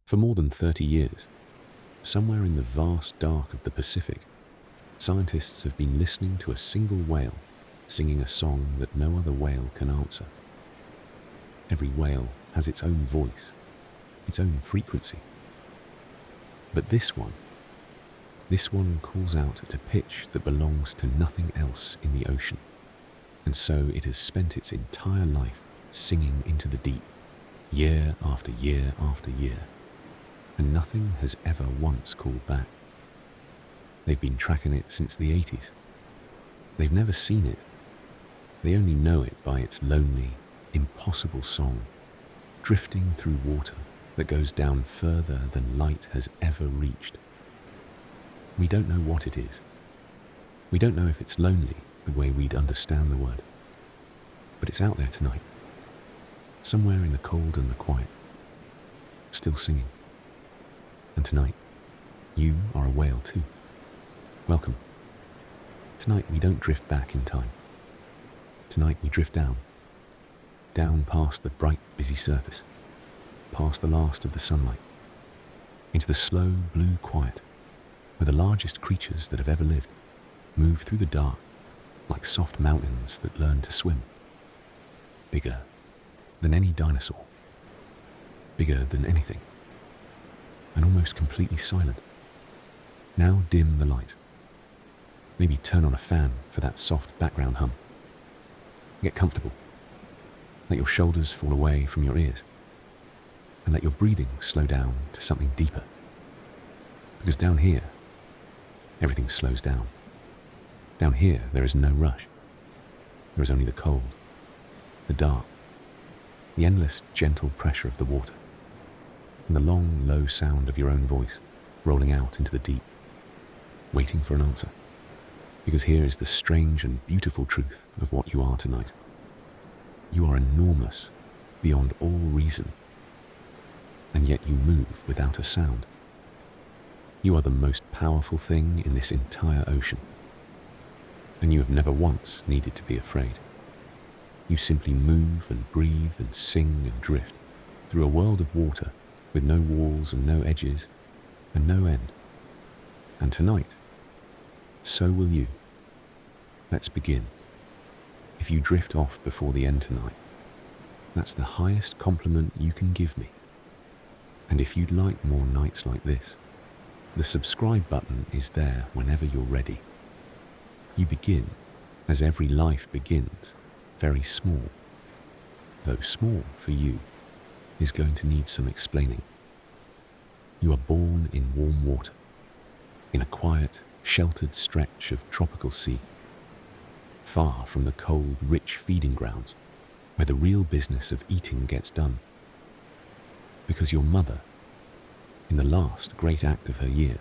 For more than 30 years, somewhere in the vast dark of the Pacific, scientists have been listening to a single whale singing a song that no other whale can answer. Every whale has its own voice, its own frequency. But this one calls out at a pitch that belongs to nothing else in the ocean, and so it has spent its entire life singing into the deep, year after year after year, and nothing has ever once called back. They've been tracking it since the 80s. They've never seen it. They only know it by its lonely, impossible song, drifting through water that goes down further than light has ever reached. We don't know what it is. We don't know if it's lonely the way we'd understand the word. But it's out there tonight, somewhere in the cold and the quiet, still singing. And tonight, you are a whale too. Welcome. Tonight we don't drift back in time. Tonight we drift down past the bright, busy surface, past the last of the sunlight, into the slow blue quiet, where the largest creatures that have ever lived move through the dark like soft mountains that learn to swim. Bigger than any dinosaur, bigger than anything, and almost completely silent. Now dim the light. Maybe turn on a fan for that soft background hum. Get comfortable. Let your shoulders fall away from your ears, and let your breathing slow down to something deeper. Because down here, everything slows down. Down here, there is no rush. There is only the cold, the dark, the endless, gentle pressure of the water, and the long, low sound of your own voice rolling out into the deep, waiting for an answer. Because here is the strange and beautiful truth of what you are tonight. You are enormous, beyond all reason, and yet you move without a sound. You are the most powerful thing in this entire ocean, and you have never once needed to be afraid. You simply move and breathe and sing and drift through a world of water with no walls and no edges and no end. And tonight, so will you. Let's begin. If you drift off before the end tonight, that's the highest compliment you can give me. And if you'd like more nights like this, the subscribe button is there whenever you're ready. You begin, as every life begins, very small. Though small for you is going to need some explaining. You are born in warm water, in a quiet, sheltered stretch of tropical sea, far from the cold, rich feeding grounds where the real business of eating gets done. Because your mother, in the last great act of her year,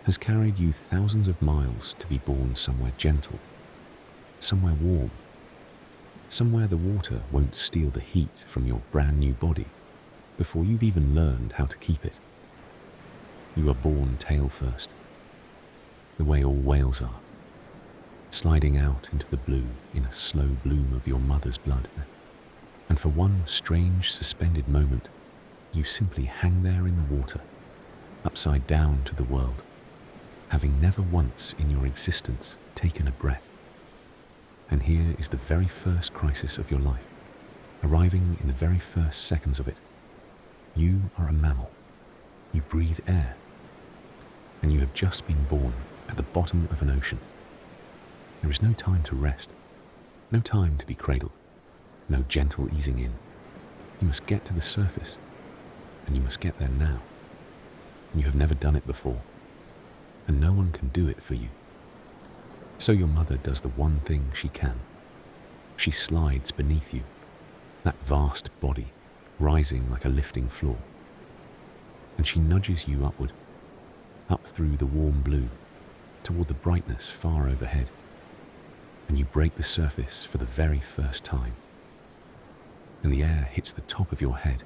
has carried you thousands of miles to be born somewhere gentle, somewhere warm, somewhere the water won't steal the heat from your brand new body before you've even learned how to keep it. You are born tail first, the way all whales are, sliding out into the blue in a slow bloom of your mother's blood. And for one strange suspended moment, you simply hang there in the water, upside down to the world, having never once in your existence taken a breath. And here is the very first crisis of your life, arriving in the very first seconds of it. You are a mammal. You breathe air. And you have just been born at the bottom of an ocean. There is no time to rest, no time to be cradled, no gentle easing in. You must get to the surface, and you must get there now. And you have never done it before, and no one can do it for you. So your mother does the one thing she can. She slides beneath you, that vast body rising like a lifting floor. And she nudges you upward, up through the warm blue, toward the brightness far overhead. And you break the surface for the very first time. And the air hits the top of your head,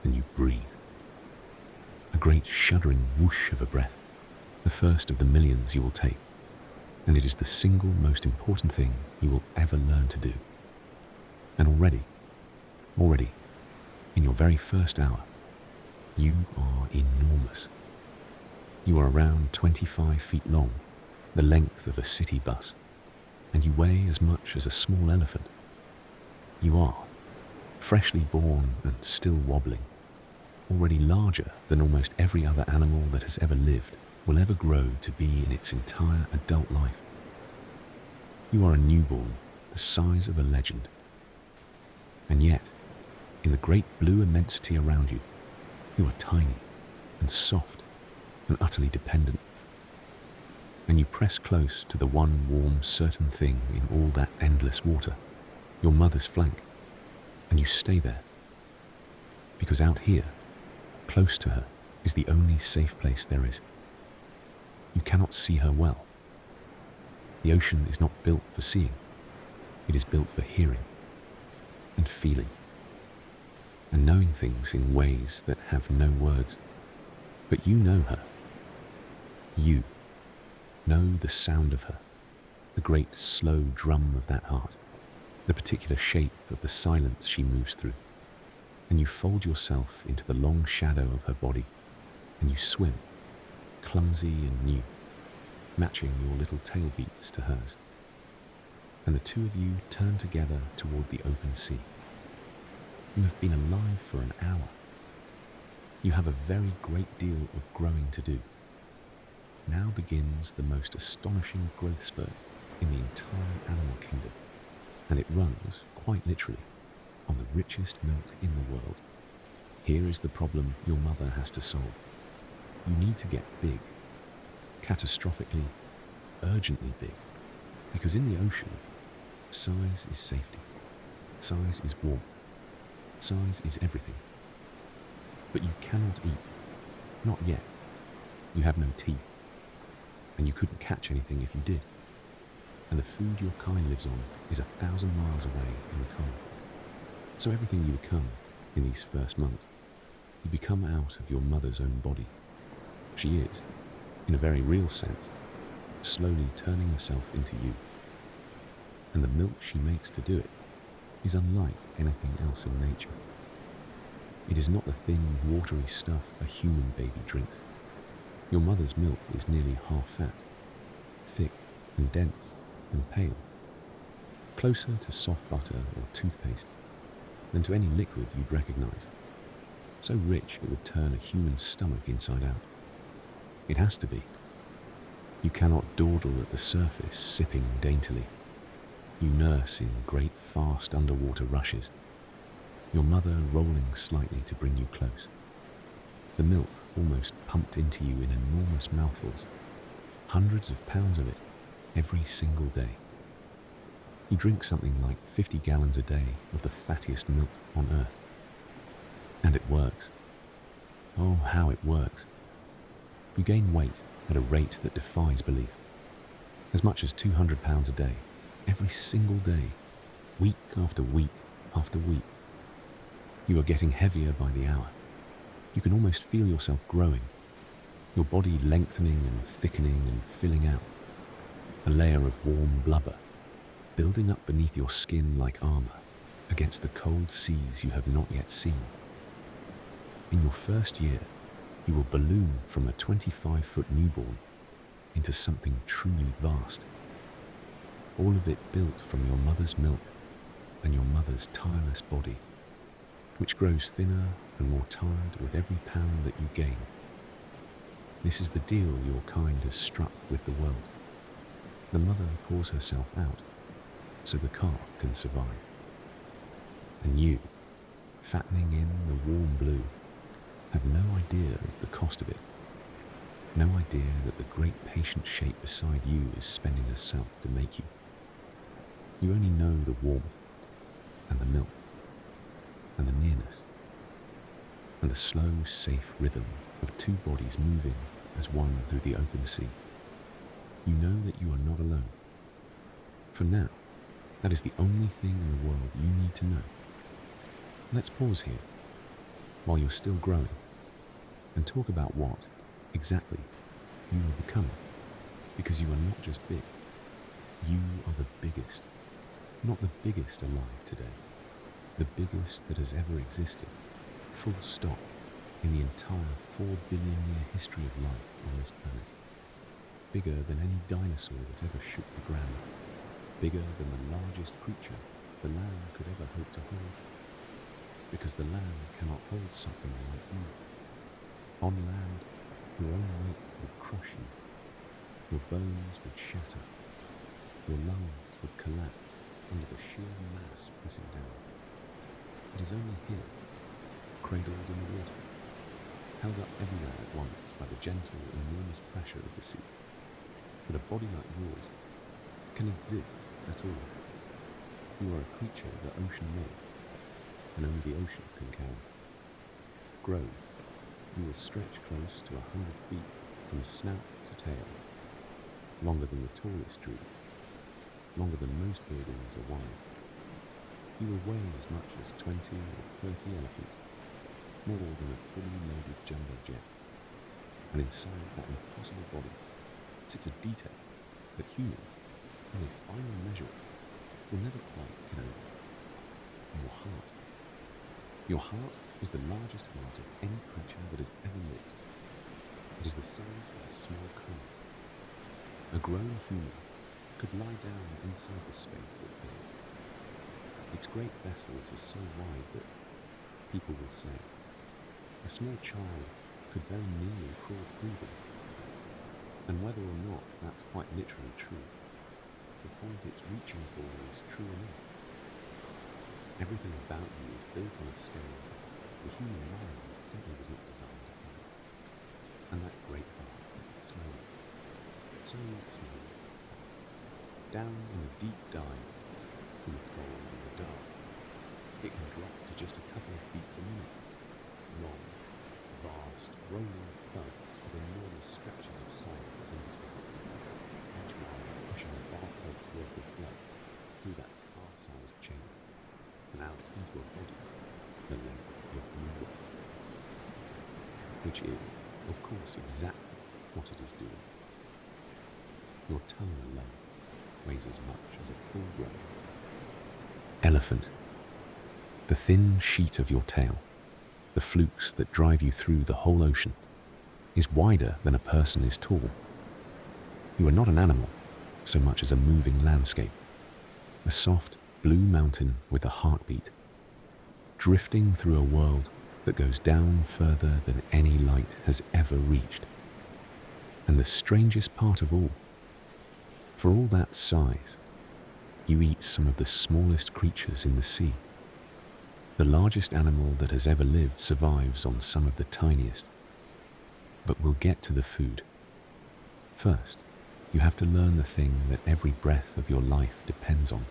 and you breathe. A great shuddering whoosh of a breath, the first of the millions you will take. And it is the single most important thing you will ever learn to do. And already, in your very first hour, You are enormous. You are around 25 feet long, the length of a city bus, and you weigh as much as a small elephant. You are, freshly born and still wobbling, already larger than almost every other animal that has ever lived, will ever grow to be in its entire adult life. You are a newborn, the size of a legend. And yet, in the great blue immensity around you, you are tiny and soft and utterly dependent. And you press close to the one warm, certain thing in all that endless water, your mother's flank, and you stay there. Because out here, close to her, is the only safe place there is. You cannot see her well. The ocean is not built for seeing. It is built for hearing and feeling and knowing things in ways that have no words. But you know her. You know the sound of her, the great slow drum of that heart, the particular shape of the silence she moves through. And you fold yourself into the long shadow of her body, and you swim, clumsy and new, matching your little tail beats to hers. And the two of you turn together toward the open sea. You have been alive for an hour. You have a very great deal of growing to do. Now begins the most astonishing growth spurt in the entire animal kingdom, and it runs, quite literally, on the richest milk in the world. Here is the problem your mother has to solve. You need to get big, catastrophically, urgently big, because in the ocean, size is safety, size is warmth, size is everything. But you cannot eat, not yet. You have no teeth, and you couldn't catch anything if you did. And the food your kind lives on is 1,000 miles away in the cold. So everything you become in these first months, you become out of your mother's own body. She is, in a very real sense, slowly turning herself into you. And the milk she makes to do it is unlike anything else in nature. It is not the thin, watery stuff a human baby drinks. Your mother's milk is nearly half fat, thick and dense and pale, closer to soft butter or toothpaste than to any liquid you'd recognize. So rich it would turn a human stomach inside out. It has to be. You cannot dawdle at the surface, sipping daintily. You nurse in great, fast underwater rushes, your mother rolling slightly to bring you close. The milk almost pumped into you in enormous mouthfuls, hundreds of pounds of it every single day. You drink something like 50 gallons a day of the fattiest milk on earth. And it works. Oh, how it works. You gain weight at a rate that defies belief. As much as 200 pounds a day, every single day, week after week after week. You are getting heavier by the hour. You can almost feel yourself growing, your body lengthening and thickening and filling out. A layer of warm blubber, building up beneath your skin like armor against the cold seas you have not yet seen. In your first year, you will balloon from a 25-foot newborn into something truly vast. All of it built from your mother's milk and your mother's tireless body, which grows thinner and more tired with every pound that you gain. This is the deal your kind has struck with the world. The mother pours herself out so the calf can survive. And you, fattening in the warm blue, have no idea of the cost of it. No idea that the great patient shape beside you is spending herself to make you. You only know the warmth and the milk and the nearness and the slow, safe rhythm of two bodies moving as one through the open sea. You know that you are not alone. For now, that is the only thing in the world you need to know. Let's pause here, while you're still growing, and talk about what, exactly, you are becoming. Because you are not just big. You are the biggest. Not the biggest alive today. The biggest that has ever existed. Full stop. in the entire 4 billion-year history of life on this planet. Bigger than any dinosaur that ever shook the ground. Bigger than the largest creature the land could ever hope to hold. Because the land cannot hold something like you. On land, your own weight would crush you. Your bones would shatter. Your lungs would collapse under the sheer mass pressing down. It is only here, cradled in the water, held up everywhere at once by the gentle, enormous pressure of the sea, that a body like yours can exist at all. You are a creature the ocean made, and only the ocean can carry. Grow, you will stretch close to 100 feet from snout to tail, longer than the tallest trees, longer than most buildings are wide. You will weigh as much as 20 or 30 elephants, more than a fully loaded jumbo jet. And inside that impossible body sits a detail that humans, when they finally measure it, will never quite get over. Your heart. Your heart is the largest heart of any creature that has ever lived. It is the size of a small car. A grown human could lie down inside the space it fills. Its great vessels are so wide that, people will say, a small child could very nearly crawl through them. And whether or not that's quite literally true, the point it's reaching for is true enough. Everything about you is built on a scale the human mind simply was not designed to handle. And that great heart beats slowly, so slowly, down in a deep dive from the cold and the dark. It can drop to just a couple of beats a minute. Long, vast, rolling thuds with enormous stretches of silence in between. Each one pushing a bathtub's worth of blood through that car-sized chamber and out into a body the length of blue rock. Which is, of course, exactly what it is doing. Your tongue alone weighs as much as a full-grown elephant. The thin sheet of your tail, the flukes that drive you through the whole ocean, is wider than a person is tall. You are not an animal so much as a moving landscape, a soft blue mountain with a heartbeat, drifting through a world that goes down further than any light has ever reached. And the strangest part of all, for all that size, you eat some of the smallest creatures in the sea. The largest animal that has ever lived survives on some of the tiniest. But we'll get to the food. First, you have to learn the thing that every breath of your life depends on.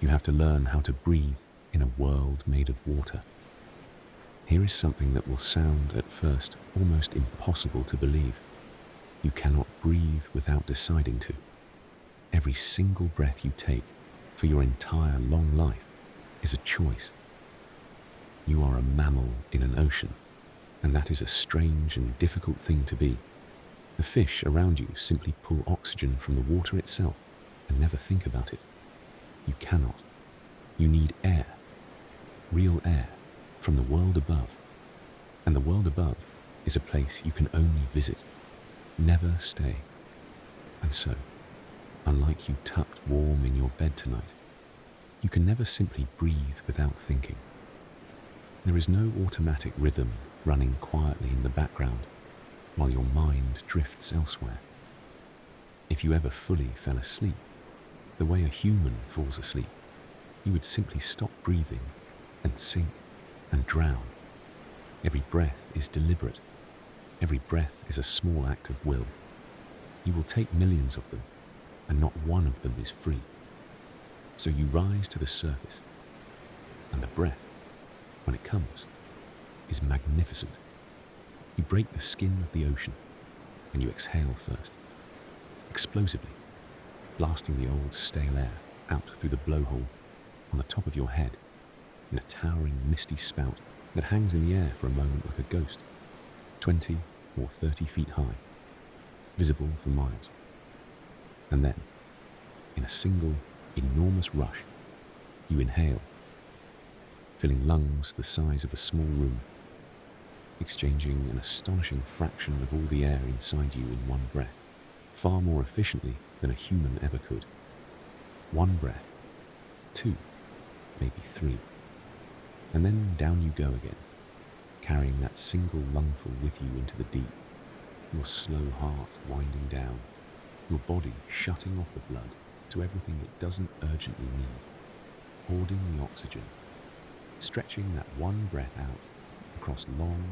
You have to learn how to breathe in a world made of water. Here is something that will sound at first almost impossible to believe. You cannot breathe without deciding to. Every single breath you take for your entire long life is a choice. You are a mammal in an ocean, and that is a strange and difficult thing to be. The fish around you simply pull oxygen from the water itself and never think about it. You cannot. You need air, real air, from the world above. And the world above is a place you can only visit, never stay. And so, unlike you tucked warm in your bed tonight, you can never simply breathe without thinking. There is no automatic rhythm running quietly in the background while your mind drifts elsewhere. If you ever fully fell asleep, the way a human falls asleep, you would simply stop breathing and sink and drown. Every breath is deliberate. Every breath is a small act of will. You will take millions of them, and not one of them is free. So you rise to the surface, and the breath, when it comes, is magnificent. You break the skin of the ocean, and you exhale first, explosively, blasting the old stale air out through the blowhole on the top of your head in a towering misty spout that hangs in the air for a moment like a ghost, 20 or 30 feet high, visible for miles. And then, in a single, enormous rush, you inhale, filling lungs the size of a small room. exchanging an astonishing fraction of all the air inside you in one breath, far more efficiently than a human ever could. One breath, two, maybe three, and then down you go again, carrying that single lungful with you into the deep, your slow heart winding down, your body shutting off the blood to everything it doesn't urgently need, hoarding the oxygen, stretching that one breath out across long,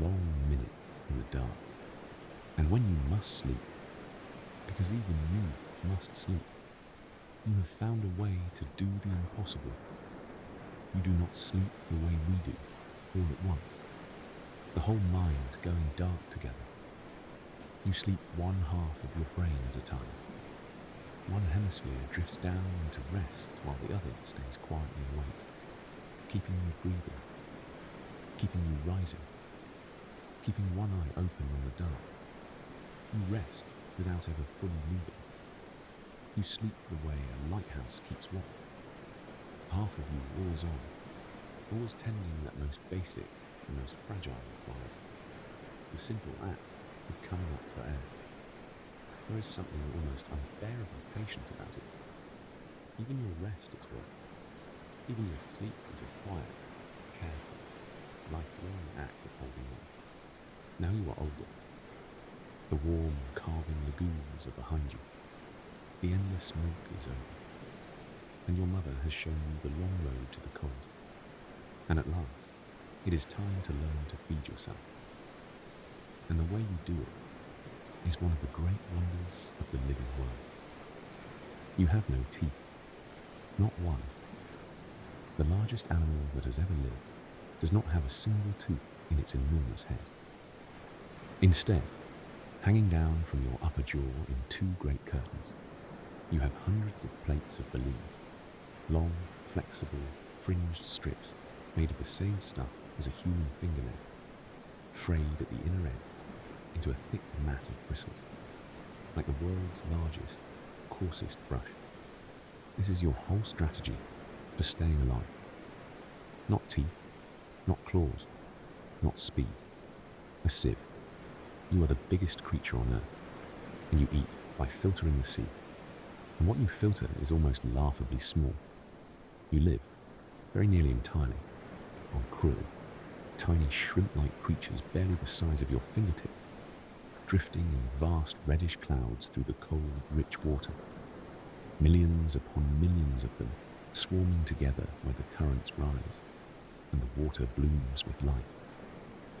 long minutes in the dark. And when you must sleep, because even you must sleep, you have found a way to do the impossible. You do not sleep the way we do, all at once, the whole mind going dark together. You sleep one half of your brain at a time. One hemisphere drifts down into rest while the other stays quietly awake, keeping you breathing, keeping you rising, keeping one eye open on the dark. You rest without ever fully leaving. You sleep the way a lighthouse keeps watch. Half of you always on, always tending that most basic and most fragile of fires, the simple act of coming up for air. There is something almost unbearably patient about it. Even your rest is work. Even your sleep is a quiet, careful, lifelong act of holding on. Now you are older. The warm, carving lagoons are behind you. The endless milk is over. And your mother has shown you the long road to the cold. And at last, it is time to learn to feed yourself. And the way you do it is one of the great wonders of the living world. You have no teeth, not one. The largest animal that has ever lived does not have a single tooth in its enormous head. Instead, hanging down from your upper jaw in two great curtains, you have hundreds of plates of baleen, long, flexible, fringed strips made of the same stuff as a human fingernail, frayed at the inner edge into a thick mat of bristles, like the world's largest, coarsest brush. This is your whole strategy for staying alive. Not teeth, not claws, not speed. A sieve. You are the biggest creature on earth, and you eat by filtering the sea. And what you filter is almost laughably small. You live, very nearly entirely, on krill, tiny shrimp-like creatures barely the size of your fingertip, drifting in vast reddish clouds through the cold, rich water. Millions upon millions of them swarming together where the currents rise, and the water blooms with life.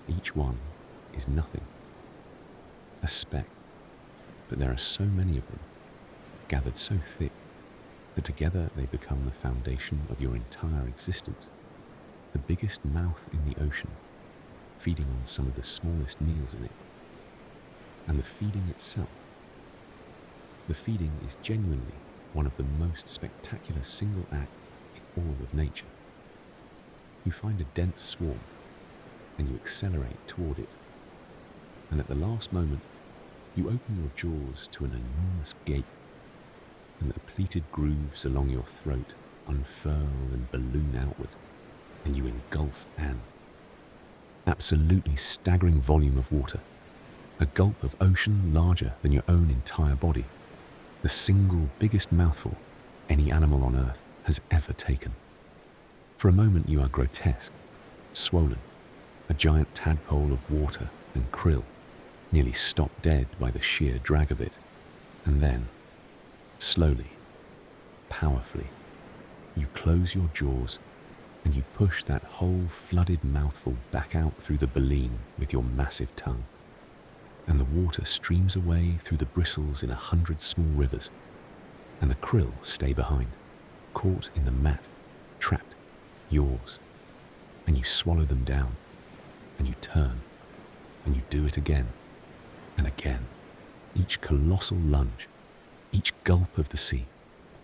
Each one is nothing, a speck, but there are so many of them, gathered so thick, that together they become the foundation of your entire existence, the biggest mouth in the ocean, feeding on some of the smallest meals in it. And the feeding itself. The feeding is genuinely one of the most spectacular single acts in all of nature. You find a dense swarm, and you accelerate toward it. And at the last moment, you open your jaws to an enormous gape, and the pleated grooves along your throat unfurl and balloon outward, and you engulf an absolutely staggering volume of water, a gulp of ocean larger than your own entire body, the single biggest mouthful any animal on earth has ever taken. For a moment you are grotesque, swollen, a giant tadpole of water and krill, nearly stopped dead by the sheer drag of it, and then, slowly, powerfully, you close your jaws and you push that whole flooded mouthful back out through the baleen with your massive tongue. And the water streams away through the bristles in 100 small rivers, and the krill stay behind, caught in the mat, trapped, yours. And you swallow them down, and you turn, and you do it again, and again. Each colossal lunge, each gulp of the sea,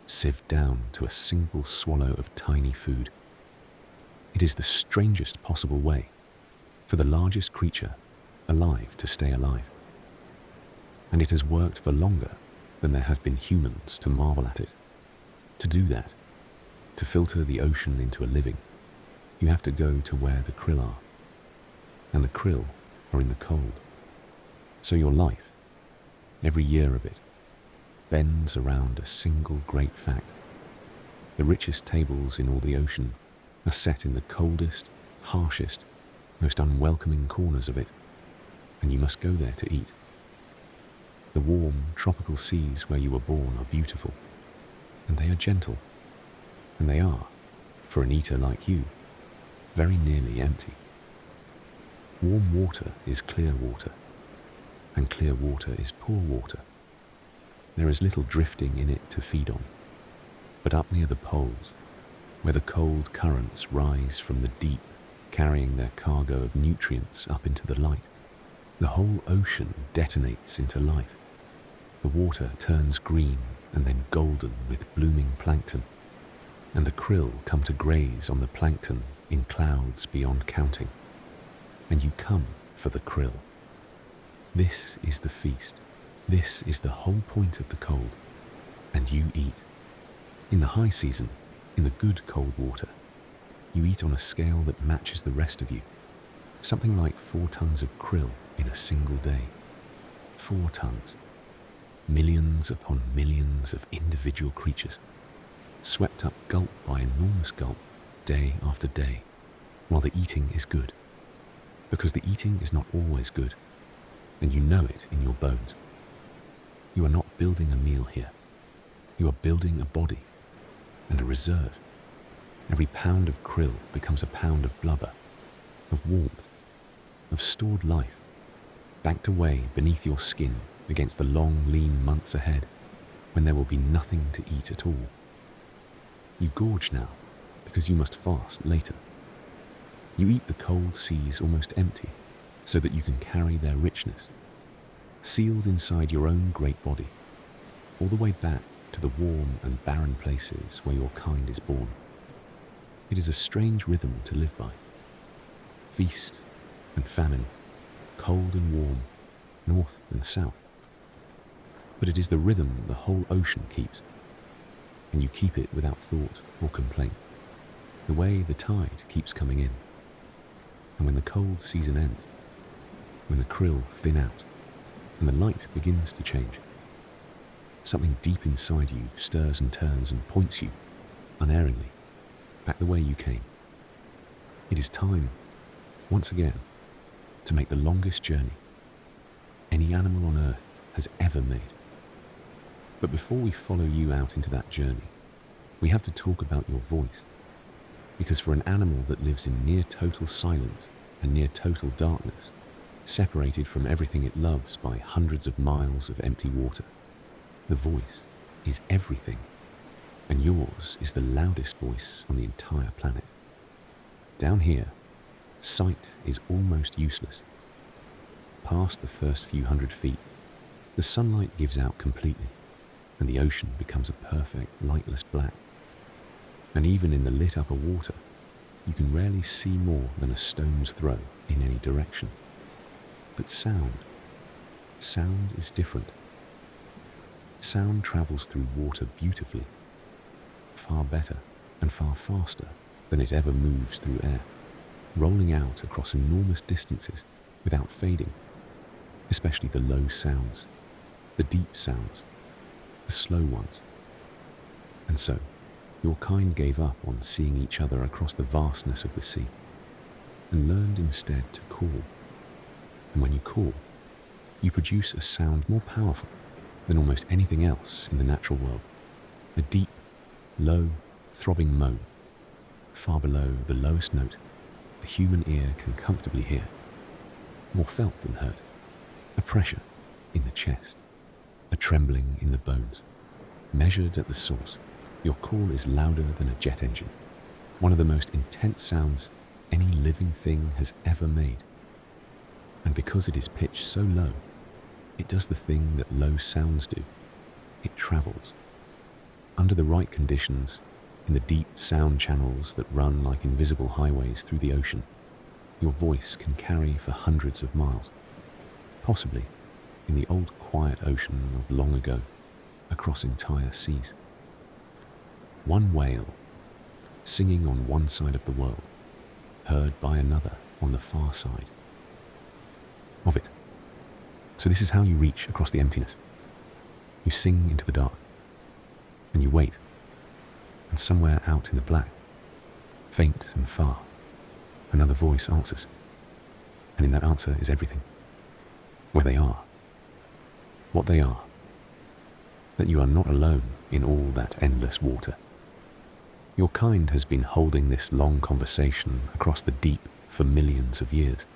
sieved down to a single swallow of tiny food. It is the strangest possible way for the largest creature alive to stay alive. And it has worked for longer than there have been humans to marvel at it. To do that, to filter the ocean into a living, you have to go to where the krill are. and the krill are in the cold. So your life, every year of it, bends around a single great fact. The richest tables in all the ocean are set in the coldest, harshest, most unwelcoming corners of it, and you must go there to eat. The warm, tropical seas where you were born are beautiful, and they are gentle, and they are, for an eater like you, very nearly empty. Warm water is clear water, and clear water is poor water. There is little drifting in it to feed on, but up near the poles, where the cold currents rise from the deep, carrying their cargo of nutrients up into the light, the whole ocean detonates into life. The water turns green and then golden with blooming plankton, and the krill come to graze on the plankton in clouds beyond counting. And you come for the krill. This is the feast. This is the whole point of the cold. And you eat. In the high season, in the good cold water, you eat on a scale that matches the rest of you. Something like 4 tons of krill in a single day. 4 tons. Millions upon millions of individual creatures, swept up gulp by enormous gulp, day after day, while the eating is good. Because the eating is not always good, and you know it in your bones. You are not building a meal here. You are building a body and a reserve. Every pound of krill becomes a pound of blubber, of warmth, of stored life, banked away beneath your skin against the long, lean months ahead, when there will be nothing to eat at all. You gorge now, because you must fast later. You eat the cold seas almost empty, so that you can carry their richness, sealed inside your own great body, all the way back to the warm and barren places where your kind is born. It is a strange rhythm to live by. Feast and famine, cold and warm, north and south. But it is the rhythm the whole ocean keeps, and you keep it without thought or complaint, the way the tide keeps coming in. And when the cold season ends, when the krill thin out, and the light begins to change, something deep inside you stirs and turns and points you, unerringly, back the way you came. It is time, once again, to make the longest journey any animal on earth has ever made. But before we follow you out into that journey, we have to talk about your voice. Because for an animal that lives in near total silence and near total darkness, separated from everything it loves by hundreds of miles of empty water, the voice is everything, and yours is the loudest voice on the entire planet. Down here, sight is almost useless. Past the first few 100 feet, the sunlight gives out completely, and the ocean becomes a perfect, lightless black. And even in the lit upper water, you can rarely see more than a stone's throw in any direction. But sound is different. Sound travels through water beautifully, far better and far faster than it ever moves through air, rolling out across enormous distances without fading, especially the low sounds, the deep sounds, the slow ones. And so, your kind gave up on seeing each other across the vastness of the sea, and learned instead to call. And when you call, you produce a sound more powerful than almost anything else in the natural world. A deep, low, throbbing moan, far below the lowest note the human ear can comfortably hear, more felt than heard. A pressure in the chest, a trembling in the bones. Measured at the source, your call is louder than a jet engine, one of the most intense sounds any living thing has ever made. And because it is pitched so low, it does the thing that low sounds do. It travels. Under the right conditions, in the deep sound channels that run like invisible highways through the ocean, your voice can carry for hundreds of miles, possibly in the old quiet ocean of long ago, across entire seas. One whale, singing on one side of the world, heard by another on the far side, of it. So this is how you reach across the emptiness. You sing into the dark, and you wait, and somewhere out in the black, faint and far, another voice answers, and in that answer is everything. Where they are, what they are, that you are not alone in all that endless water. Your kind has been holding this long conversation across the deep for millions of years.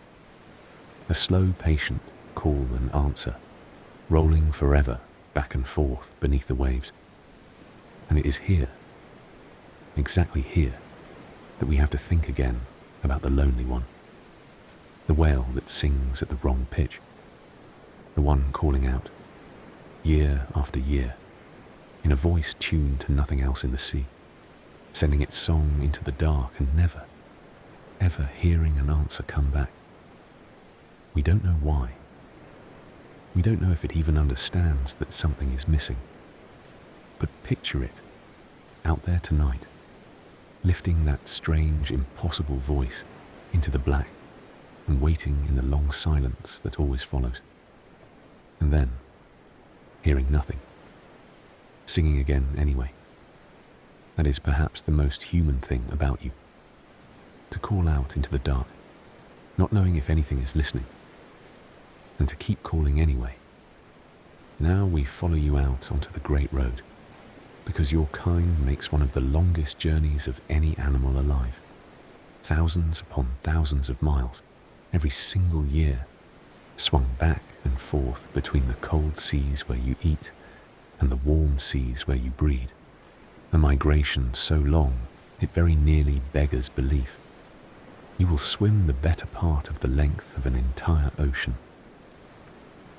A slow, patient call and answer, rolling forever back and forth beneath the waves. And it is here, exactly here, that we have to think again about the lonely one. The whale that sings at the wrong pitch. The one calling out, year after year, in a voice tuned to nothing else in the sea, sending its song into the dark and never, ever hearing an answer come back. We don't know why. We don't know if it even understands that something is missing. But picture it, out there tonight, lifting that strange, impossible voice into the black and waiting in the long silence that always follows. And then, hearing nothing, singing again anyway. That is perhaps the most human thing about you. To call out into the dark, not knowing if anything is listening, and to keep calling anyway. Now we follow you out onto the great road, because your kind makes one of the longest journeys of any animal alive. Thousands upon thousands of miles, every single year, swung back and forth between the cold seas where you eat and the warm seas where you breed. A migration so long it very nearly beggars belief. You will swim the better part of the length of an entire ocean.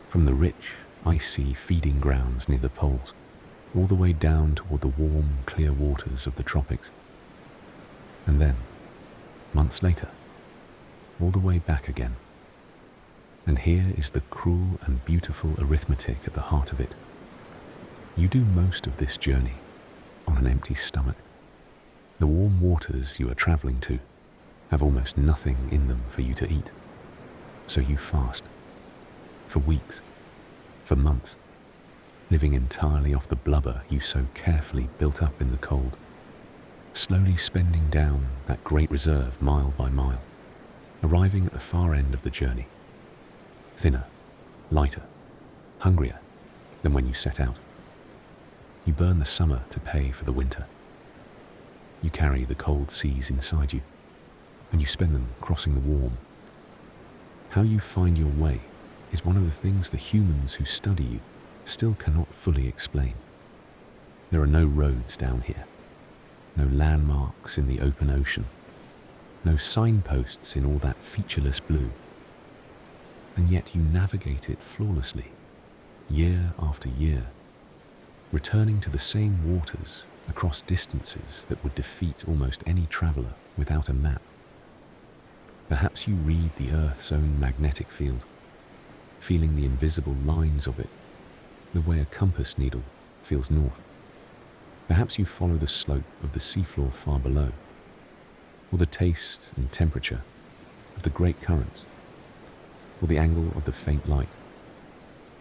From the rich, icy feeding grounds near the poles, all the way down toward the warm, clear waters of the tropics. And then, months later, all the way back again. And here is the cruel and beautiful arithmetic at the heart of it. You do most of this journey on an empty stomach. The warm waters you are traveling to have almost nothing in them for you to eat. So you fast. For weeks, for months, living entirely off the blubber you so carefully built up in the cold, slowly spending down that great reserve mile by mile, arriving at the far end of the journey, thinner, lighter, hungrier than when you set out. You burn the summer to pay for the winter. You carry the cold seas inside you, and you spend them crossing the warm. How you find your way is one of the things the humans who study you still cannot fully explain. There are no roads down here, no landmarks in the open ocean, no signposts in all that featureless blue. And yet you navigate it flawlessly, year after year, returning to the same waters across distances that would defeat almost any traveler without a map. Perhaps you read the Earth's own magnetic field, feeling the invisible lines of it, the way a compass needle feels north. Perhaps you follow the slope of the seafloor far below, or the taste and temperature of the great currents, or the angle of the faint light,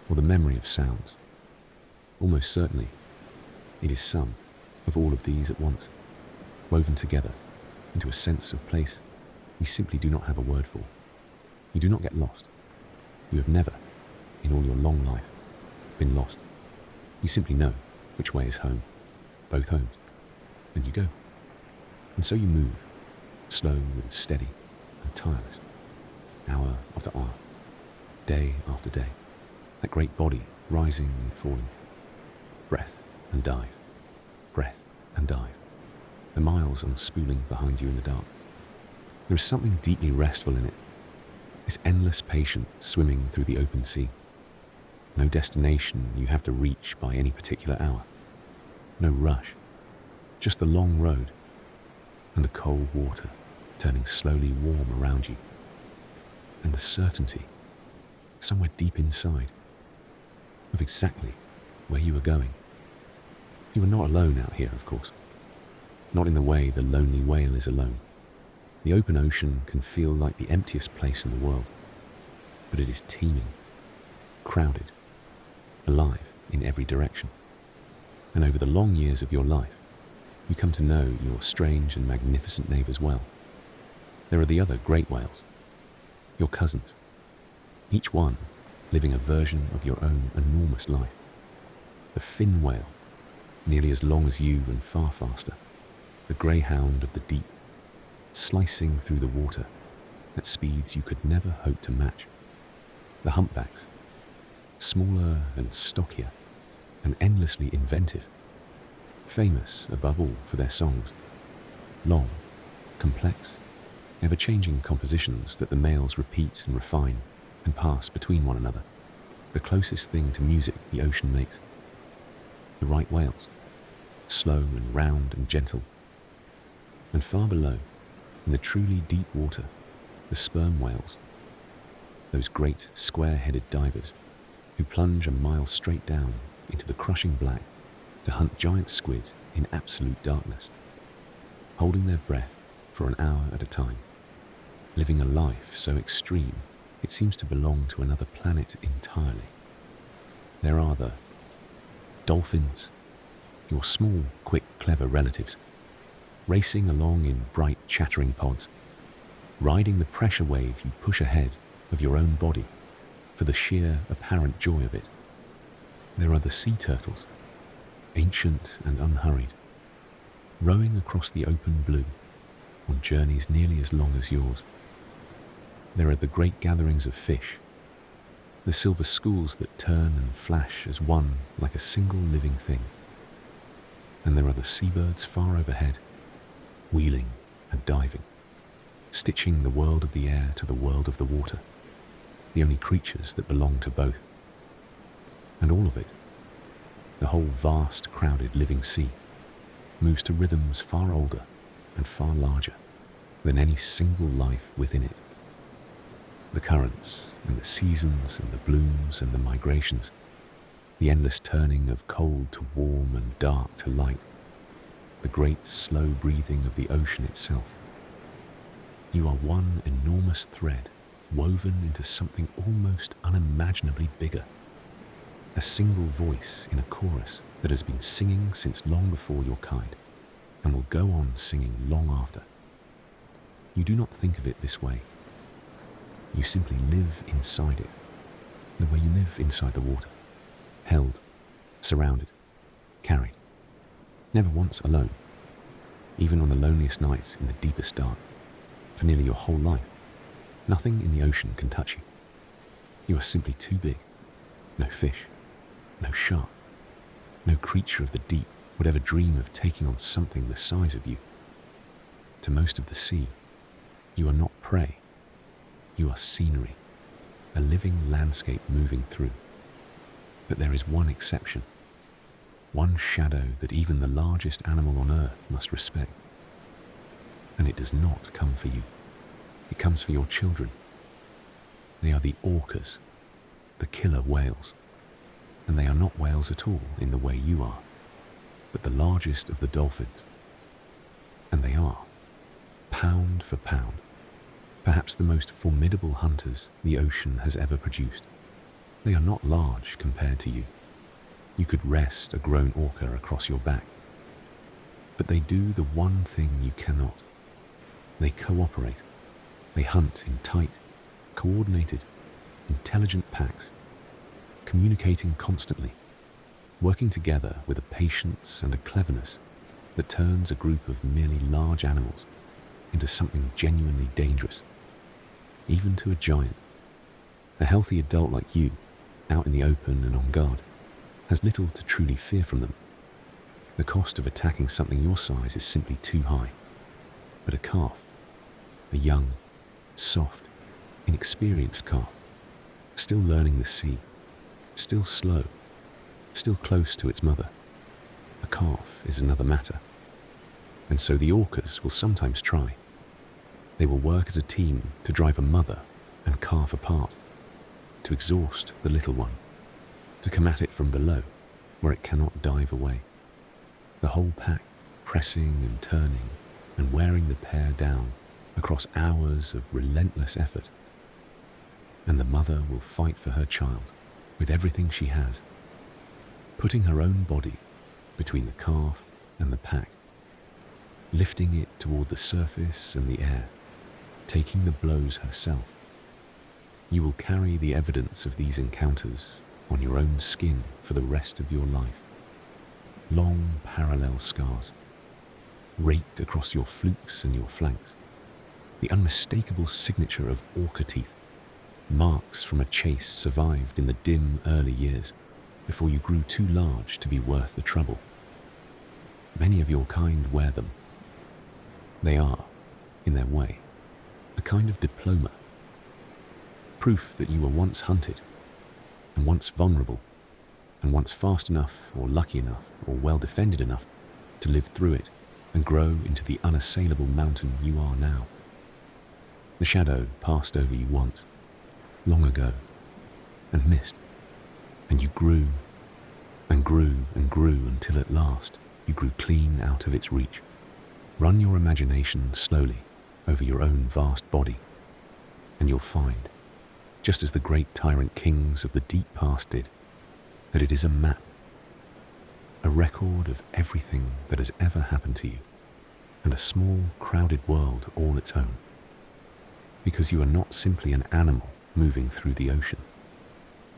or the memory of sounds. Almost certainly, it is some of all of these at once, woven together into a sense of place we simply do not have a word for. You do not get lost. You have never, in all your long life, been lost. You simply know which way is home, both homes, and you go. And so you move, slow and steady and tireless, hour after hour, day after day, that great body rising and falling, breath and dive, breath and dive, the miles unspooling behind you in the dark. There is something deeply restful in it, this endless patience swimming through the open sea. No destination you have to reach by any particular hour. No rush, just the long road and the cold water turning slowly warm around you. And the certainty, somewhere deep inside, of exactly where you are going. You are not alone out here, of course. Not in the way the lonely whale is alone. The open ocean can feel like the emptiest place in the world. but it is teeming, crowded, alive in every direction. And over the long years of your life, you come to know your strange and magnificent neighbors well. There are the other great whales, your cousins, each one living a version of your own enormous life. The fin whale, nearly as long as you and far faster. The greyhound of the deep, slicing through the water at speeds you could never hope to match. The humpbacks, smaller and stockier and endlessly inventive, famous above all for their songs, long, complex, ever-changing compositions that the males repeat and refine and pass between one another, the closest thing to music the ocean makes. The right whales, slow and round and gentle. And far below, in the truly deep water, the sperm whales, those great square-headed divers who plunge a mile straight down into the crushing black to hunt giant squid in absolute darkness, holding their breath for an hour at a time, living a life so extreme it seems to belong to another planet entirely. There are the dolphins, your small, quick, clever relatives, racing along in bright, chattering pods, riding the pressure wave you push ahead of your own body for the sheer, apparent joy of it. There are the sea turtles, ancient and unhurried, rowing across the open blue on journeys nearly as long as yours. There are the great gatherings of fish, the silver schools that turn and flash as one like a single living thing. And there are the seabirds far overhead, wheeling and diving, stitching the world of the air to the world of the water, the only creatures that belong to both. And all of it, the whole vast, crowded living sea, moves to rhythms far older and far larger than any single life within it. The currents and the seasons and the blooms and the migrations, the endless turning of cold to warm and dark to light, the great slow breathing of the ocean itself. You are one enormous thread woven into something almost unimaginably bigger, a single voice in a chorus that has been singing since long before your kind and will go on singing long after. You do not think of it this way. You simply live inside it, the way you live inside the water, held, surrounded, carried, never once alone, even on the loneliest night in the deepest dark. For nearly your whole life, nothing in the ocean can touch you. You are simply too big. No fish, no shark, no creature of the deep would ever dream of taking on something the size of you. To most of the sea, you are not prey. You are scenery, a living landscape moving through. But there is one exception, one shadow that even the largest animal on earth must respect. And it does not come for you. It comes for your children. They are the orcas, the killer whales. And they are not whales at all in the way you are, but the largest of the dolphins. And they are, pound for pound, perhaps the most formidable hunters the ocean has ever produced. They are not large compared to you. You could rest a grown orca across your back. But they do the one thing you cannot. They cooperate. They hunt in tight, coordinated, intelligent packs, communicating constantly, working together with a patience and a cleverness that turns a group of merely large animals into something genuinely dangerous, even to a giant. A healthy adult like you, out in the open and on guard, has little to truly fear from them. The cost of attacking something your size is simply too high. But a calf, a young, soft, inexperienced calf, still learning the sea, still slow, still close to its mother, a calf is another matter. And so the orcas will sometimes try. They will work as a team to drive a mother and calf apart, to exhaust the little one, to come at it from below where it cannot dive away. The whole pack pressing and turning and wearing the pair down across hours of relentless effort. and the mother will fight for her child with everything she has, putting her own body between the calf and the pack, lifting it toward the surface and the air, taking the blows herself. You will carry the evidence of these encounters on your own skin for the rest of your life. Long parallel scars, raked across your flukes and your flanks, the unmistakable signature of orca teeth, marks from a chase survived in the dim early years before you grew too large to be worth the trouble. Many of your kind wear them. They are, in their way, a kind of diploma, proof that you were once hunted, and once vulnerable, and once fast enough or lucky enough or well defended enough to live through it and grow into the unassailable mountain you are now. The shadow passed over you once, long ago, and missed, and you grew and grew and grew until at last you grew clean out of its reach. Run your imagination slowly over your own vast body, and you'll find, just as the great tyrant kings of the deep past did, that it is a map, a record of everything that has ever happened to you, and a small, crowded world all its own. Because you are not simply an animal moving through the ocean.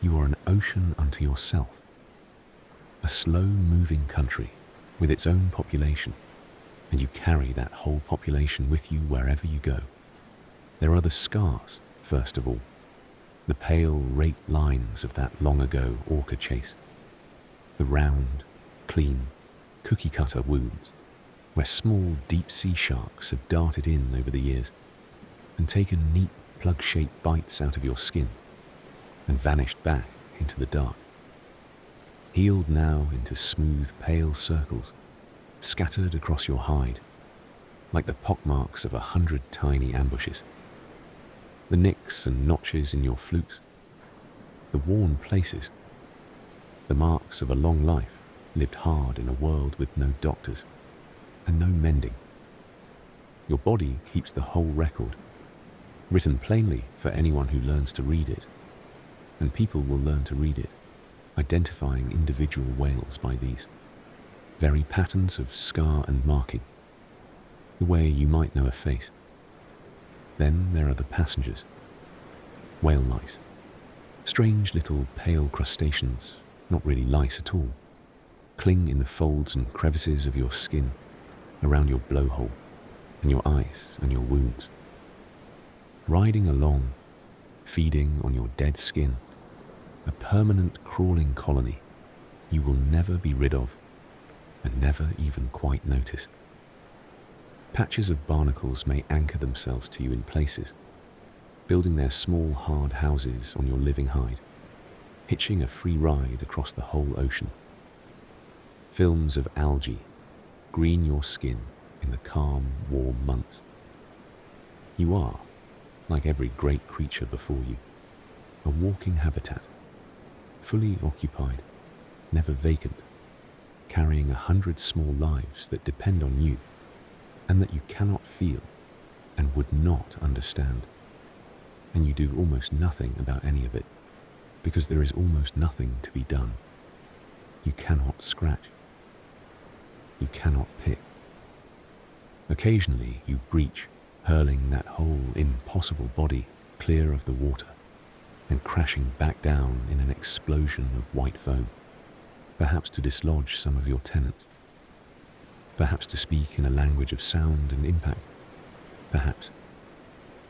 You are an ocean unto yourself, a slow-moving country with its own population, and you carry that whole population with you wherever you go. There are the scars, first of all, the pale, raked lines of that long-ago orca chase, the round, clean, cookie-cutter wounds, where small, deep-sea sharks have darted in over the years and taken neat, plug-shaped bites out of your skin and vanished back into the dark, healed now into smooth, pale circles scattered across your hide like the pockmarks of 100 tiny ambushes. The nicks and notches in your flukes, the worn places, the marks of a long life lived hard in a world with no doctors and no mending. Your body keeps the whole record, written plainly for anyone who learns to read it, and people will learn to read it, identifying individual whales by these very patterns of scar and marking, the way you might know a face. Then there are the passengers, whale lice, strange little pale crustaceans, not really lice at all, cling in the folds and crevices of your skin, around your blowhole, and your eyes and your wounds. Riding along, feeding on your dead skin, a permanent crawling colony you will never be rid of and never even quite notice. Patches of barnacles may anchor themselves to you in places, building their small hard houses on your living hide, hitching a free ride across the whole ocean. Films of algae green your skin in the calm, warm months. You are, like every great creature before you, a walking habitat, fully occupied, never vacant, carrying 100 small lives that depend on you and that you cannot feel and would not understand. And you do almost nothing about any of it, because there is almost nothing to be done. You cannot scratch. You cannot pick. Occasionally you breach, hurling that whole impossible body clear of the water and crashing back down in an explosion of white foam, perhaps to dislodge some of your tenants, perhaps to speak in a language of sound and impact, perhaps,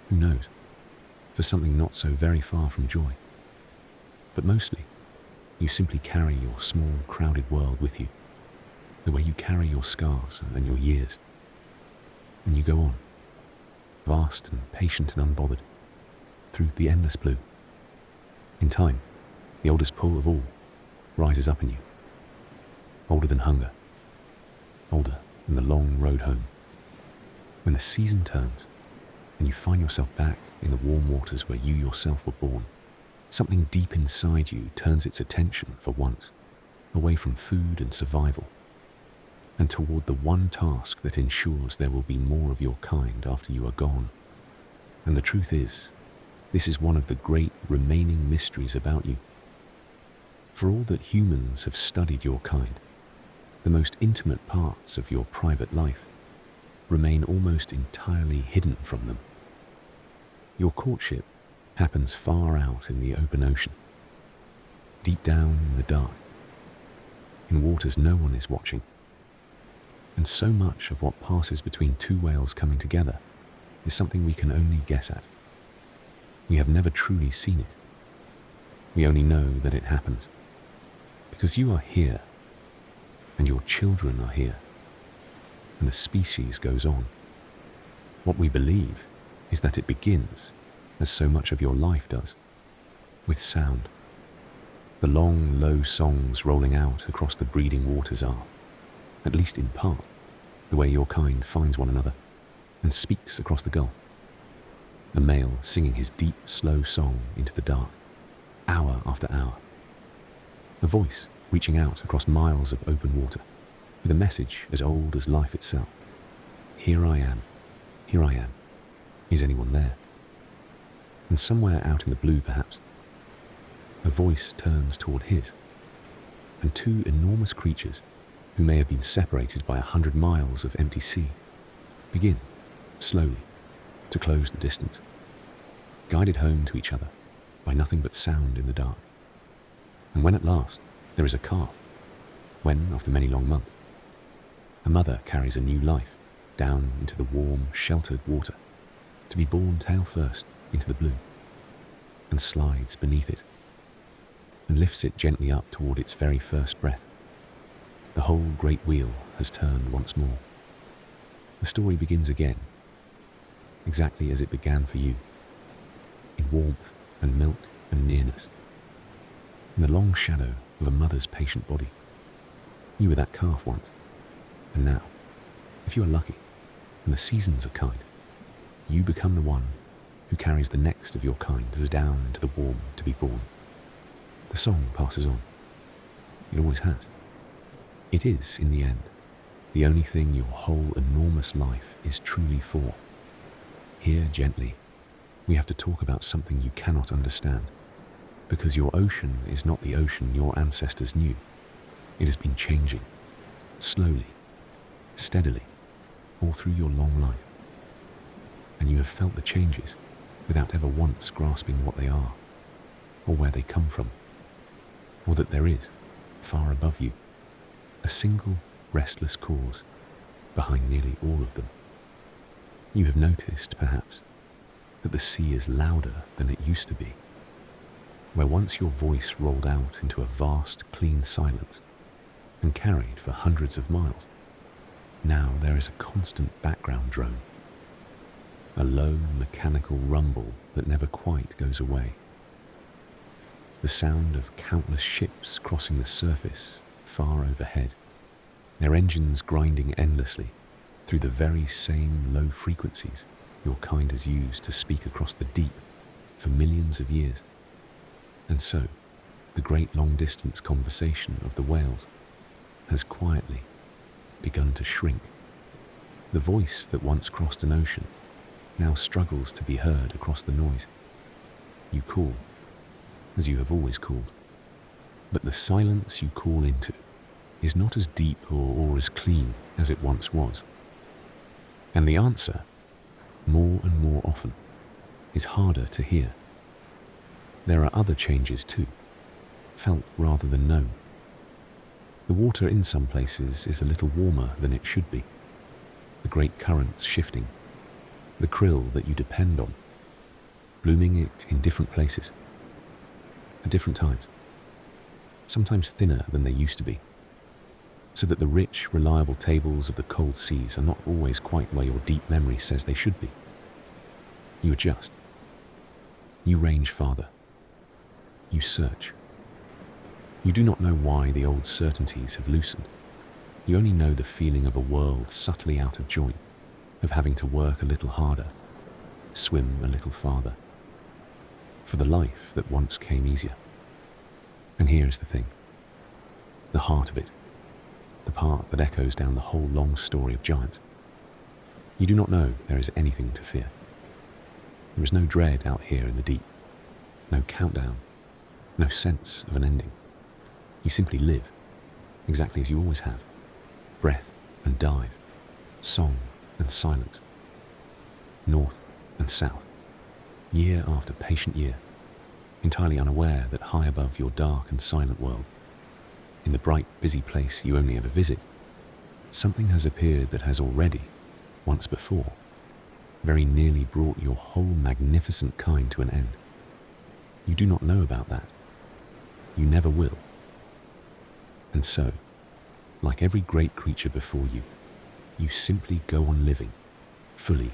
who knows, for something not so very far from joy. But mostly, you simply carry your small, crowded world with you, the way you carry your scars and your years, and you go on, vast and patient and unbothered, through the endless blue. In time, the oldest pull of all rises up in you, older than hunger, older than the long road home. When the season turns and you find yourself back in the warm waters where you yourself were born, something deep inside you turns its attention for once away from food and survival and toward the one task that ensures there will be more of your kind after you are gone. And the truth is, This is one of the great remaining mysteries about you. For all that humans have studied your kind, the most intimate parts of your private life remain almost entirely hidden from them. Your courtship happens far out in the open ocean, deep down in the dark, in waters no one is watching. And so much of what passes between two whales coming together is something we can only guess at. We have never truly seen it. We only know that it happens. Because you are here, and your children are here, and the species goes on. What we believe is that it begins, as so much of your life does, with sound. The long, low songs rolling out across the breeding waters are, at least in part, the way your kind finds one another and speaks across the gulf. A male singing his deep, slow song into the dark, hour after hour. A voice reaching out across miles of open water with a message as old as life itself. Here I am. Here I am. Is anyone there? And somewhere out in the blue, perhaps, a voice turns toward his, and two enormous creatures, who may have been separated by 100 miles of empty sea, begin, slowly, to close the distance, guided home to each other by nothing but sound in the dark. And when at last there is a calf, when, after many long months, a mother carries a new life down into the warm, sheltered water, to be born tail first into the blue, and slides beneath it, and lifts it gently up toward its very first breath, the whole great wheel has turned once more. The story begins again, exactly as it began for you, in warmth and milk and nearness, in the long shadow of a mother's patient body. You were that calf once, and now, if you are lucky, and the seasons are kind, you become the one who carries the next of your kind down into the warm to be born. The song passes on. It always has. It is, in the end, the only thing your whole enormous life is truly for. Here, gently, we have to talk about something you cannot understand, because your ocean is not the ocean your ancestors knew. It has been changing, slowly, steadily, all through your long life. And you have felt the changes without ever once grasping what they are, or where they come from, or that there is, far above you, a single restless cause behind nearly all of them. You have noticed, perhaps, that the sea is louder than it used to be, where once your voice rolled out into a vast, clean silence and carried for hundreds of miles. Now there is a constant background drone, a low mechanical rumble that never quite goes away. The sound of countless ships crossing the surface far overhead, their engines grinding endlessly through the very same low frequencies your kind has used to speak across the deep for millions of years. And so, the great long-distance conversation of the whales has quietly begun to shrink. The voice that once crossed an ocean now struggles to be heard across the noise. You call, as you have always called, but the silence you call into is not as deep or as clean as it once was. And the answer, more and more often, is harder to hear. There are other changes too, felt rather than known. The water in some places is a little warmer than it should be, the great currents shifting, the krill that you depend on, blooming it in different places, at different times, sometimes thinner than they used to be, so that the rich, reliable tables of the cold seas are not always quite where your deep memory says they should be. You adjust. You range farther. You search. You do not know why the old certainties have loosened. You only know the feeling of a world subtly out of joint, of having to work a little harder, swim a little farther, for the life that once came easier. And here is the thing, the heart of it, the part that echoes down the whole long story of giants. You do not know there is anything to fear. There is no dread out here in the deep, no countdown, no sense of an ending. You simply live, exactly as you always have, breath and dive, song and silence, north and south, year after patient year, entirely unaware that high above your dark and silent world, in the bright, busy place you only ever visit, something has appeared that has already, once before, very nearly brought your whole magnificent kind to an end. You do not know about that. You never will. And so, like every great creature before you, you simply go on living, fully,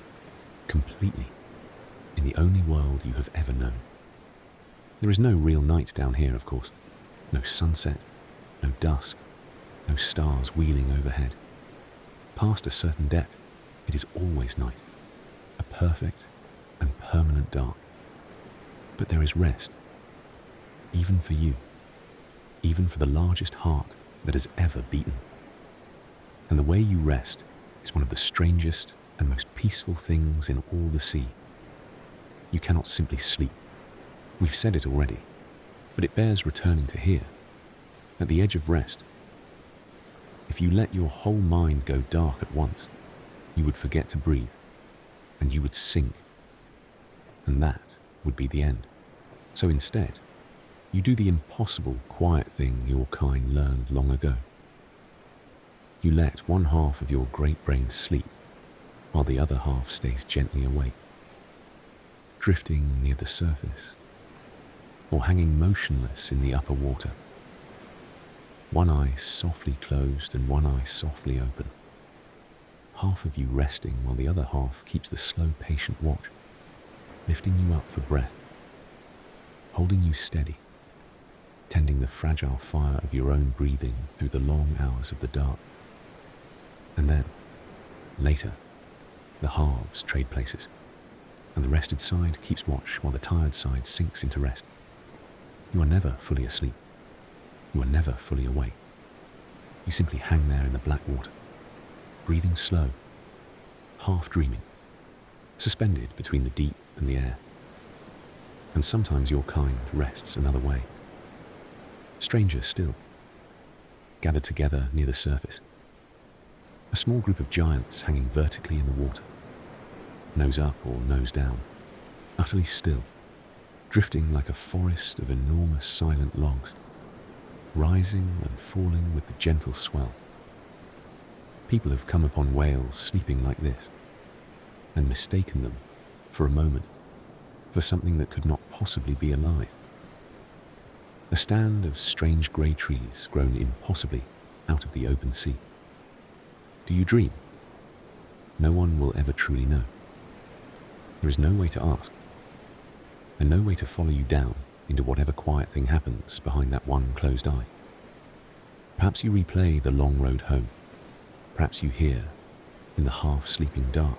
completely, in the only world you have ever known. There is no real night down here, of course. No sunset, no dusk, no stars wheeling overhead. Past a certain depth, it is always night, a perfect and permanent dark. But there is rest, even for you, even for the largest heart that has ever beaten. And the way you rest is one of the strangest and most peaceful things in all the sea. You cannot simply sleep. We've said it already, but it bears returning to here. At the edge of rest, if you let your whole mind go dark at once, you would forget to breathe, and you would sink, and that would be the end. So instead, you do the impossible, quiet thing your kind learned long ago. You let one half of your great brain sleep, while the other half stays gently awake, drifting near the surface, or hanging motionless in the upper water. One eye softly closed and one eye softly open. Half of you resting while the other half keeps the slow, patient watch, lifting you up for breath, holding you steady, tending the fragile fire of your own breathing through the long hours of the dark. And then, later, the halves trade places, and the rested side keeps watch while the tired side sinks into rest. You are never fully asleep. You are never fully awake. You simply hang there in the black water, breathing slow, half dreaming, suspended between the deep and the air. And sometimes your kind rests another way. Stranger still, gathered together near the surface. A small group of giants hanging vertically in the water, nose up or nose down, utterly still, drifting like a forest of enormous silent logs, rising and falling with the gentle swell. People have come upon whales sleeping like this, and mistaken them, for a moment, for something that could not possibly be alive. A stand of strange grey trees grown impossibly out of the open sea. Do you dream? No one will ever truly know. There is no way to ask, and no way to follow you down into whatever quiet thing happens behind that one closed eye. Perhaps you replay the long road home. Perhaps you hear, in the half-sleeping dark,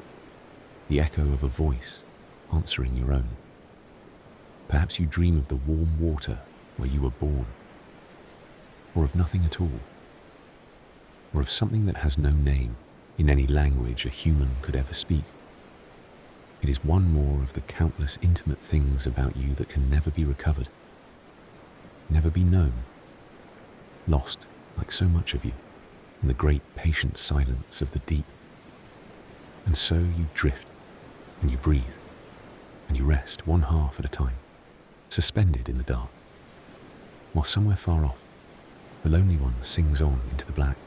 the echo of a voice answering your own. Perhaps you dream of the warm water where you were born, or of nothing at all, or of something that has no name in any language a human could ever speak. It is one more of the countless intimate things about you that can never be recovered, never be known, lost like so much of you in the great patient silence of the deep. And so you drift, and you breathe, and you rest one half at a time, suspended in the dark, while somewhere far off, the lonely one sings on into the black,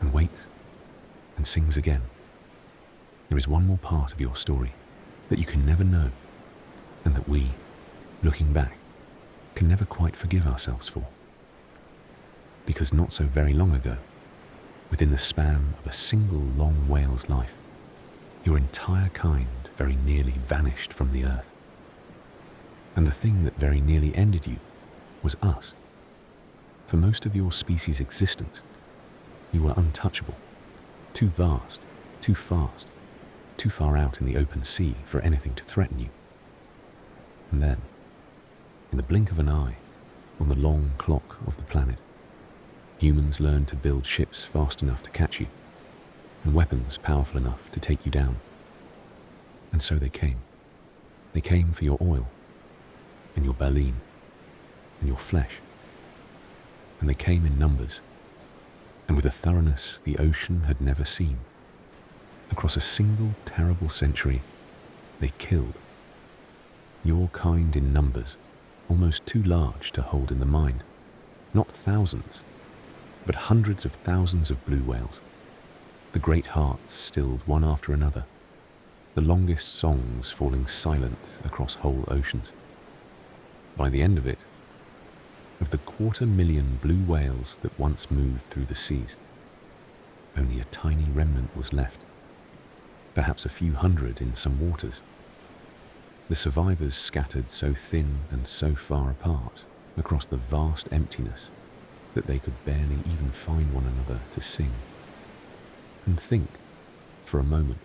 and waits, and sings again. There is one more part of your story that you can never know, and that we, looking back, can never quite forgive ourselves for. Because not so very long ago, within the span of a single long whale's life, your entire kind very nearly vanished from the earth. And the thing that very nearly ended you was us. For most of your species' existence, you were untouchable, too vast, too fast, too far out in the open sea for anything to threaten you. And then, in the blink of an eye, on the long clock of the planet, humans learned to build ships fast enough to catch you, and weapons powerful enough to take you down. And so they came, They came for your oil, and your baleen, and your flesh. And they came in numbers, and with a thoroughness the ocean had never seen. Across a single terrible century, they killed. Your kind in numbers, almost too large to hold in the mind. Not thousands, but hundreds of thousands of blue whales. The great hearts stilled one after another, the longest songs falling silent across whole oceans. By the end of it, of the 250,000 blue whales that once moved through the seas, only a tiny remnant was left, perhaps a few hundred in some waters. The survivors scattered so thin and so far apart across the vast emptiness that they could barely even find one another to sing. And think, for a moment,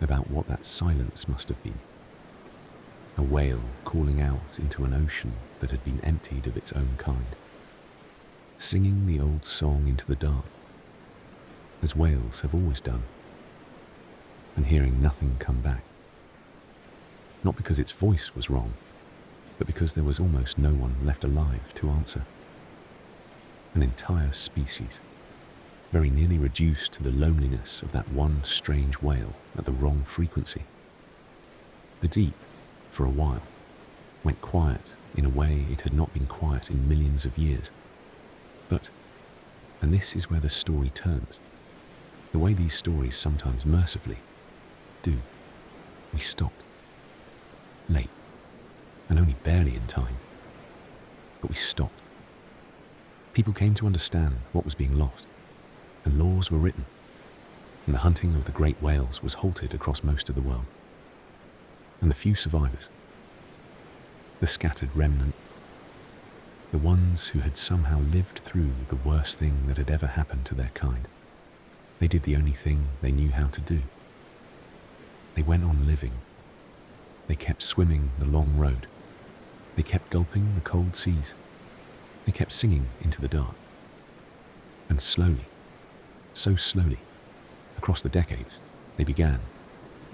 about what that silence must have been. A whale calling out into an ocean that had been emptied of its own kind, singing the old song into the dark, as whales have always done, and hearing nothing come back. Not because its voice was wrong, but because there was almost no one left alive to answer. An entire species, very nearly reduced to the loneliness of that one strange whale at the wrong frequency. The deep, for a while, went quiet in a way it had not been quiet in millions of years. But, and this is where the story turns, the way these stories sometimes mercifully do, we stopped. Late, and only barely in time, but we stopped. People came to understand what was being lost, and laws were written, and the hunting of the great whales was halted across most of the world. And the few survivors, the scattered remnant, the ones who had somehow lived through the worst thing that had ever happened to their kind, they did the only thing they knew how to do. They went on living. They kept swimming the long road. They kept gulping the cold seas. They kept singing into the dark. And slowly, so slowly, across the decades, they began,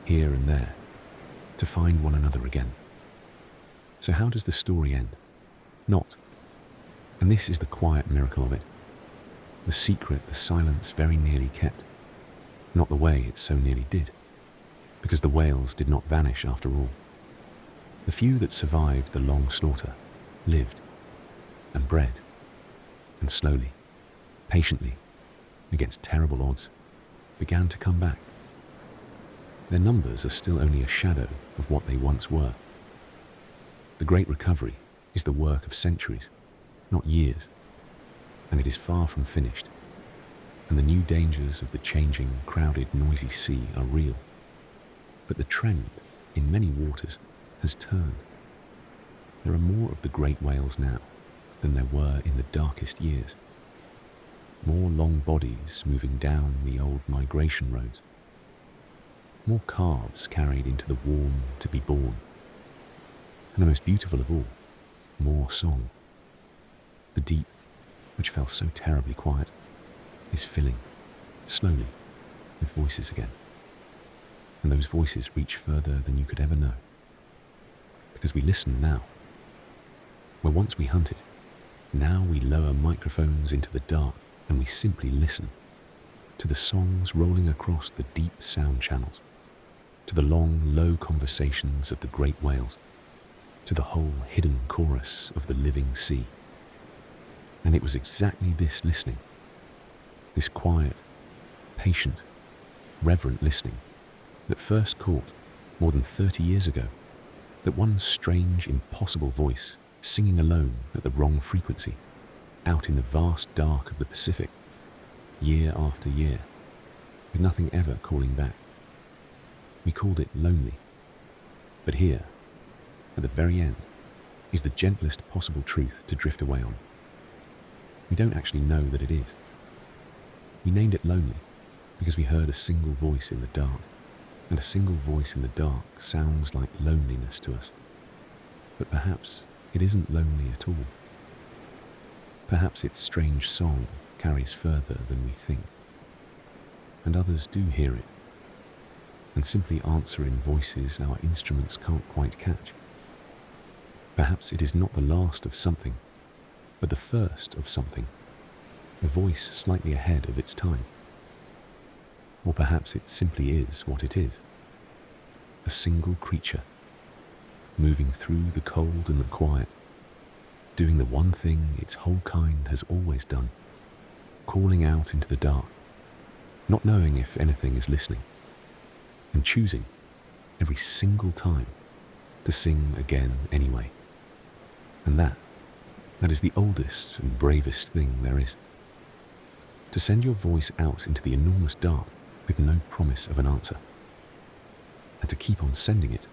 here and there, to find one another again. So how does the story end? Not. And this is the quiet miracle of it. The secret the silence very nearly kept. Not the way it so nearly did. Because the whales did not vanish after all. The few that survived the long slaughter lived and bred, and slowly, patiently, against terrible odds, began to come back. Their numbers are still only a shadow of what they once were. The Great Recovery is the work of centuries, not years, and it is far from finished, and the new dangers of the changing, crowded, noisy sea are real. But the trend, in many waters, has turned. There are more of the great whales now than there were in the darkest years. More long bodies moving down the old migration roads. More calves carried into the warm to be born. And the most beautiful of all, more song. The deep, which fell so terribly quiet, is filling, slowly, with voices again. And those voices reach further than you could ever know. Because we listen now. Where once we hunted, now we lower microphones into the dark and we simply listen to the songs rolling across the deep sound channels, to the long, low conversations of the great whales, to the whole hidden chorus of the living sea. And it was exactly this listening, this quiet, patient, reverent listening, that first caught, more than 30 years ago, that one strange, impossible voice singing alone at the wrong frequency, out in the vast dark of the Pacific, year after year, with nothing ever calling back. We called it lonely. But here, at the very end, is the gentlest possible truth to drift away on. We don't actually know that it is. We named it lonely because we heard a single voice in the dark, and a single voice in the dark sounds like loneliness to us. But perhaps it isn't lonely at all. Perhaps its strange song carries further than we think, and others do hear it, and simply answer in voices our instruments can't quite catch. Perhaps it is not the last of something, but the first of something, a voice slightly ahead of its time. Or perhaps it simply is what it is, a single creature, moving through the cold and the quiet, doing the one thing its whole kind has always done, calling out into the dark, not knowing if anything is listening, and choosing every single time to sing again anyway. And that is the oldest and bravest thing there is. To send your voice out into the enormous dark with no promise of an answer, and to keep on sending it,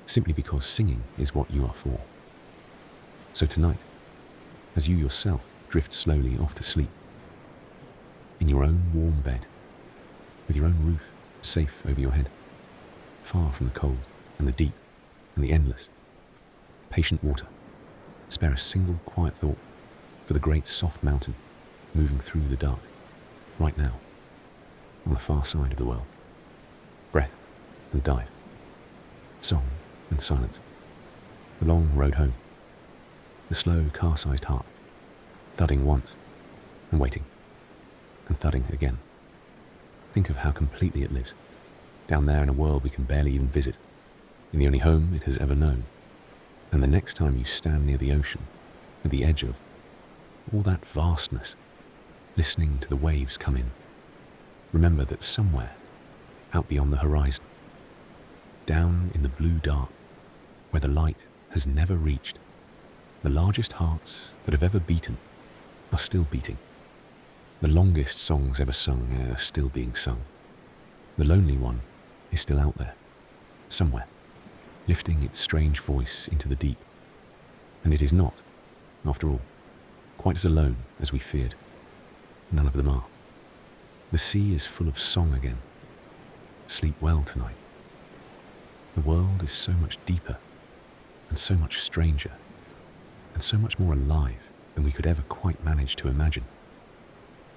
simply because singing is what you are for. So tonight, as you yourself drift slowly off to sleep, in your own warm bed, with your own roof safe over your head, far from the cold and the deep and the endless, patient water, spare a single quiet thought for the great soft mountain moving through the dark, right now, on the far side of the world. Breath and dive, song and silence, the long road home, the slow car-sized heart, thudding once and waiting, and thudding again. Think of how completely it lives, down there in a world we can barely even visit, in the only home it has ever known. And the next time you stand near the ocean, at the edge of all that vastness, listening to the waves come in, remember that somewhere, out beyond the horizon, down in the blue dark, where the light has never reached, the largest hearts that have ever beaten are still beating. The longest songs ever sung are still being sung. The lonely one is still out there, somewhere, lifting its strange voice into the deep. And it is not, after all, quite as alone as we feared. None of them are. The sea is full of song again. Sleep well tonight. The world is so much deeper and so much stranger and so much more alive than we could ever quite manage to imagine.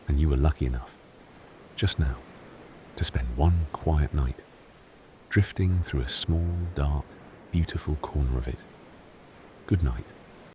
And you were lucky enough, just now, to spend one quiet night drifting through a small, dark, beautiful corner of it. Good night.